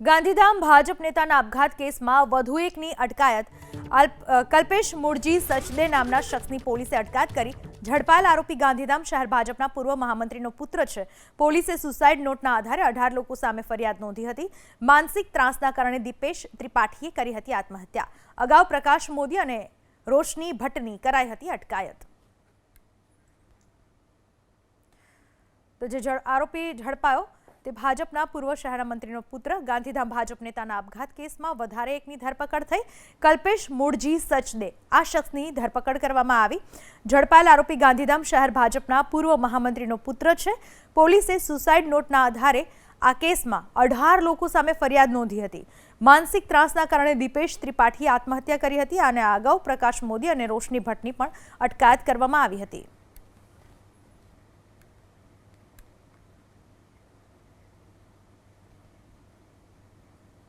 ગાંધીધામ ભાજપ નેતાના આપઘાત કેસમાં વધુ એકની અટકાયત. કલ્પેશ મૂળજી સચદે નામના શખ્સની પોલીસે અટકાયત કરી. ઝડપાયેલ આરોપી ગાંધીધામ શહેર ભાજપના પૂર્વ મહામંત્રીનો પુત્ર છે. પોલીસે સુસાઇડ નોટના આધારે 18 લોકો સામે ફરિયાદ નોંધી હતી. માનસિક ત્રાસના કારણે દીપેશ ત્રિપાઠીએ કરી હતી આત્મહત્યા. અગાઉ પ્રકાશ મોદી અને રોશની ભટ્ટની કરાઈ હતી અટકાયત. તો જે આરોપી ઝડપાયો તે ભાજપના પૂર્વ શહેર મંત્રીનો પુત્ર. ગાંધીધામ ભાજપ નેતાના આપઘાત કેસમાં વધારે એકની ધરપકડ થઈ. કલ્પેશ મૂળજી સચદે આ શખ્સની ધરપકડ કરવામાં આવી. ઝડપાયેલ આરોપી ગાંધીધામ શહેર ભાજપના પૂર્વ મહામંત્રીનો પુત્ર છે. પોલીસે સુસાઇડ નોટના આધારે આ કેસમાં 18 લોકો સામે ફરિયાદ નોંધી હતી. માનસિક ત્રાસના કારણે દીપેશ ત્રિપાઠીએ આત્મહત્યા કરી હતી અને અગાઉ પ્રકાશ મોદી અને રોશની ભટ્ટની પણ અટકાયત કરવામાં આવી હતી.